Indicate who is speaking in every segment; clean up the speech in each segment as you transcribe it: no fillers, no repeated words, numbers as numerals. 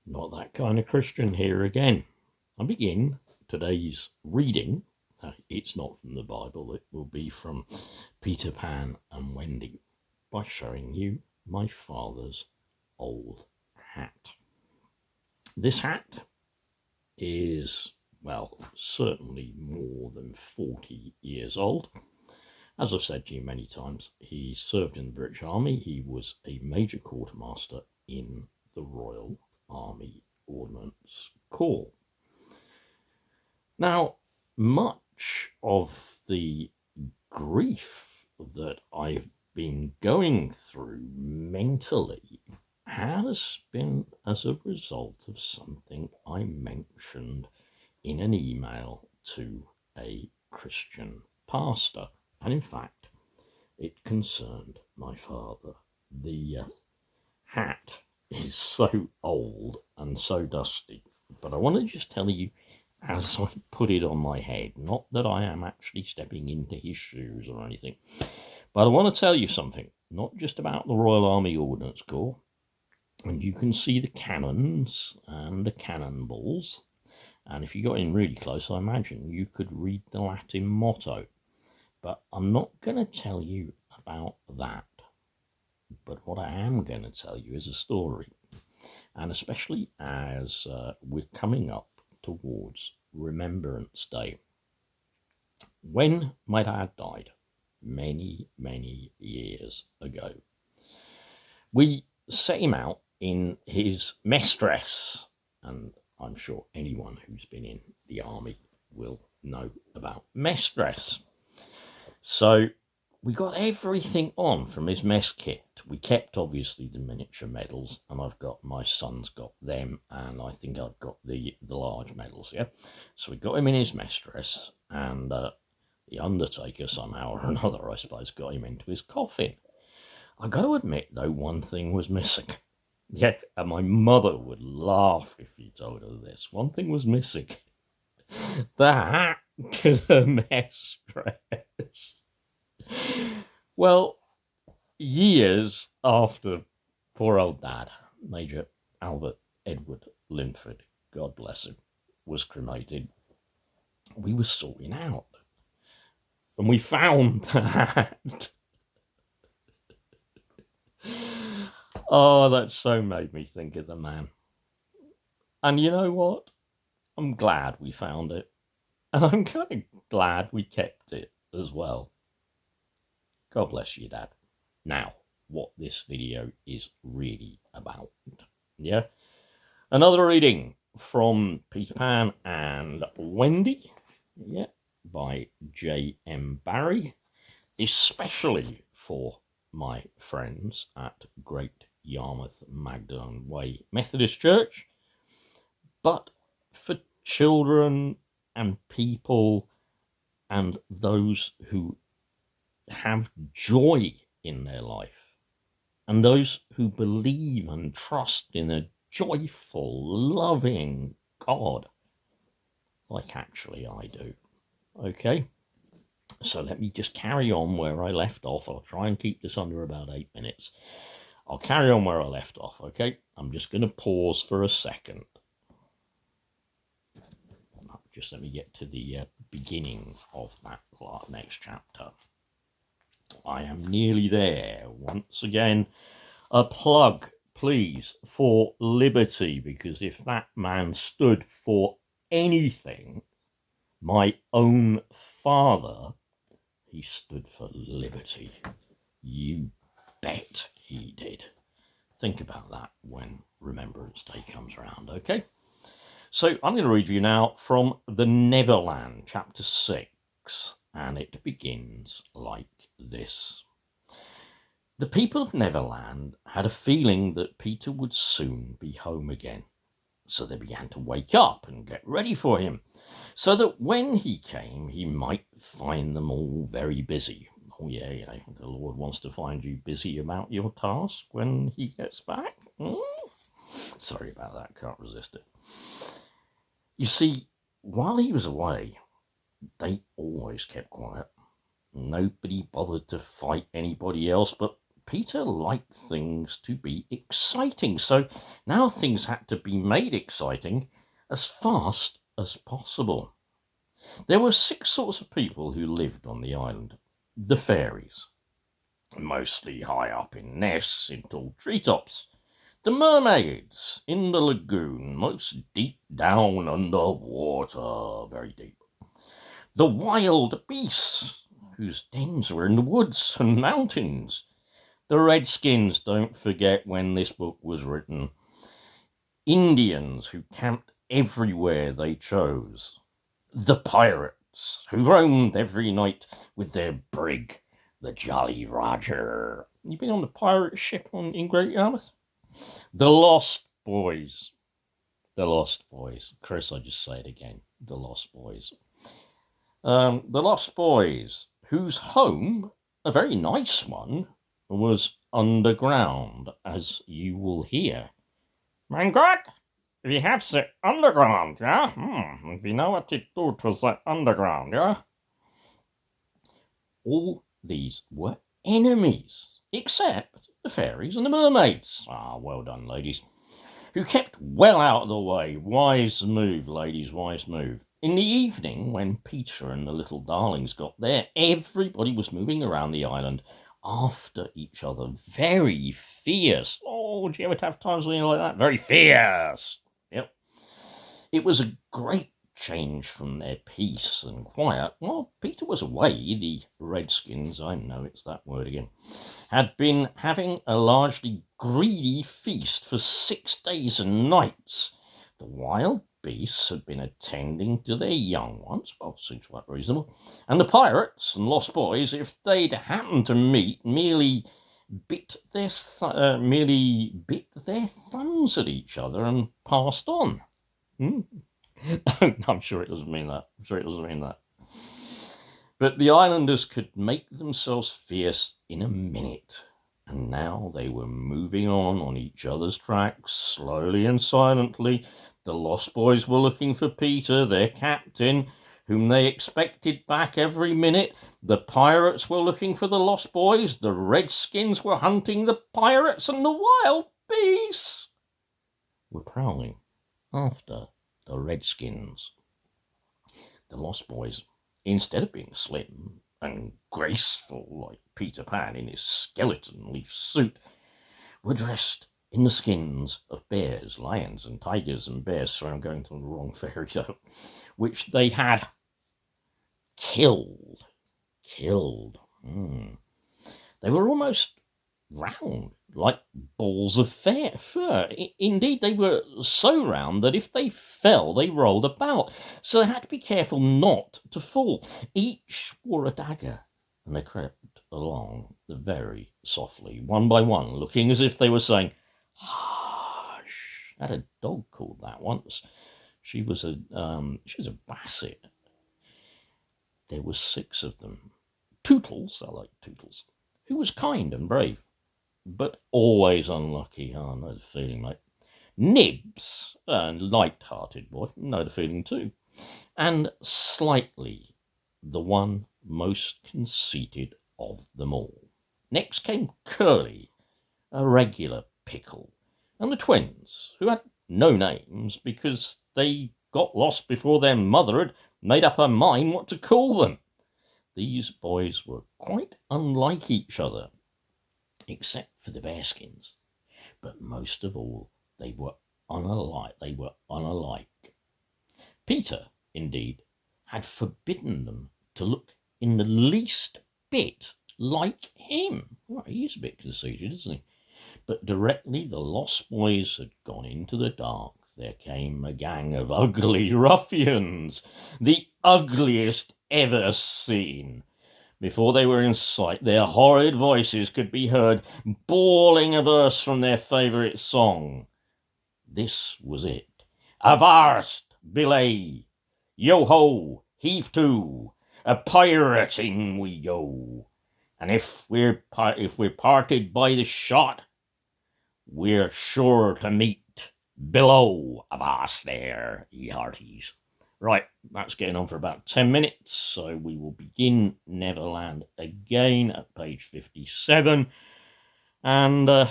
Speaker 1: Not that kind of Christian here again. I begin today's reading. It's not from the Bible, it will be from Peter Pan and Wendy, by showing you my father's old hat. This hat is, well, certainly more than 40 years old. As I've said to you many times, he served in the British Army. He was a major quartermaster in the Royal Army Ordnance Corps. Now, much of the grief that I've been going through mentally has been as a result of something I mentioned in an email to a Christian pastor. And in fact, it concerned my father. The hat is so old and so dusty, but I want to just tell you as I put it on my head, not that I am actually stepping into his shoes or anything, but I want to tell you something, not just about the Royal Army Ordnance Corps, and you can see the cannons and the cannonballs, and if you got in really close, I imagine you could read the Latin motto, but I'm not going to tell you about that. But what I am going to tell you is a story, and especially as we're coming up towards Remembrance Day. When my dad died, many, many years ago, we set him out in his mess dress, and I'm sure anyone who's been in the army will know about mess dress. So we got everything on from his mess kit. We kept, obviously, the miniature medals, and my son's got them, and I think I've got the large medals, yeah? So we got him in his mess dress, and the undertaker, somehow or another, I suppose, got him into his coffin. I got to admit, though, one thing was missing. Yeah, and my mother would laugh if you told her this. One thing was missing. The hat to the mess dress. Well, years after poor old dad, Major Albert Edward Linford, God bless him, was cremated, we were sorting out. And we found the hat. Oh, that so made me think of the man. And you know what? I'm glad we found it. And I'm kind of glad we kept it as well. God bless you, Dad. Now, what this video is really about. Yeah? Another reading from Peter Pan and Wendy. Yeah, by J.M. Barrie. Especially for my friends at Great Yarmouth Magdalen Way Methodist Church. But for children and people and those who have joy in their life, and those who believe and trust in a joyful, loving God, like actually I do. Okay, so let me just carry on where I left off. I'll try and keep this under about 8 minutes. I'll carry on where I left off, okay? I'm just going to pause for a second. Just let me get to the beginning of that next chapter. I am nearly there. Once again, a plug, please, for liberty, because if that man stood for anything, my own father, he stood for liberty. You bet he did. Think about that when Remembrance Day comes around, okay? So I'm going to read you now from the Neverland, chapter 6, and it begins like this. The people of Neverland had a feeling that Peter would soon be home again, so they began to wake up and get ready for him, so that when he came, he might find them all very busy. Oh yeah, you know, the Lord wants to find you busy about your task when he gets back. Sorry about that, can't resist it. You see, while he was away, they always kept quiet. Nobody bothered to fight anybody else, but Peter liked things to be exciting, so now things had to be made exciting as fast as possible. There were 6 sorts of people who lived on the island. The fairies, mostly high up in nests in tall treetops. The mermaids in the lagoon, most deep down under water, very deep. The wild beasts, whose dens were in the woods and mountains. The redskins, don't forget when this book was written. Indians who camped everywhere they chose. The pirates, who roamed every night with their brig, the Jolly Roger. You been on the pirate ship in Great Yarmouth? The Lost Boys. The Lost Boys. Chris, I just say it again. The Lost Boys. The Lost Boys, whose home, a very nice one, was underground, as you will hear. My God, we have the underground, yeah? We know what to do to the underground, yeah? All these were enemies, except the fairies and the mermaids. Well done, ladies. Who kept well out of the way. Wise move, ladies, wise move. In the evening, when Peter and the little darlings got there, everybody was moving around the island after each other. Very fierce. Oh, do you ever have times when you're like that? Very fierce. Yep. It was a great change from their peace and quiet. While Peter was away, the redskins, I know it's that word again, had been having a largely greedy feast for 6 days and nights. The wild beasts had been attending to their young ones, well, seems quite reasonable, and the pirates and Lost Boys, if they'd happened to meet, merely bit their thumbs at each other and passed on. I'm sure it doesn't mean that. But the islanders could make themselves fierce in a minute, and now they were moving on each other's tracks, slowly and silently. The Lost Boys were looking for Peter, their captain, whom they expected back every minute. The pirates were looking for the Lost Boys. The redskins were hunting the pirates, and the wild beasts were prowling after the redskins. The Lost Boys, instead of being slim and graceful like Peter Pan in his skeleton leaf suit, were dressed in the skins of bears, lions, and tigers and bears. Sorry, I'm going to the wrong fairy tale, which they had killed. They were almost round, like balls of fur. Indeed, they were so round that if they fell, they rolled about. So they had to be careful not to fall. Each wore a dagger, and they crept along very softly, one by one, looking as if they were saying, "Hush." I had a dog called that once. She was a basset. There were 6 of them. Tootles, I like Tootles, who was kind and brave, but always unlucky. I know the feeling, mate. Nibs, a light-hearted boy, know the feeling too. And Slightly, the one most conceited of them all. Next came Curly, a regular pickle, and the twins, who had no names because they got lost before their mother had made up her mind what to call them. These boys were quite unlike each other, except for the bearskins. But most of all, they were unalike. Peter, indeed, had forbidden them to look in the least bit like him. Well, he is a bit conceited, isn't he? But directly the Lost Boys had gone into the dark, there came a gang of ugly ruffians, the ugliest ever seen. Before they were in sight, their horrid voices could be heard bawling a verse from their favourite song. This was it. Avast, belay, yo-ho, heave to, a pirating we go. And if we're parted by the shot, we're sure to meet below. Avast there, ye hearties. Right, that's getting on for about 10 minutes, so we will begin Neverland again at page 57. And I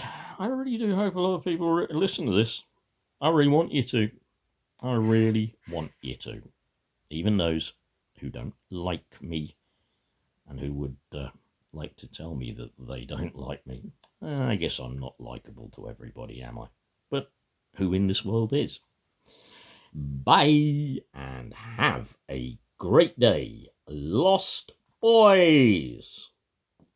Speaker 1: really do hope a lot of people listen to this. I really want you to. I really want you to. Even those who don't like me and who would like to tell me that they don't like me. I guess I'm not likable to everybody, am I? But who in this world is? Bye and have a great day, Lost Boys.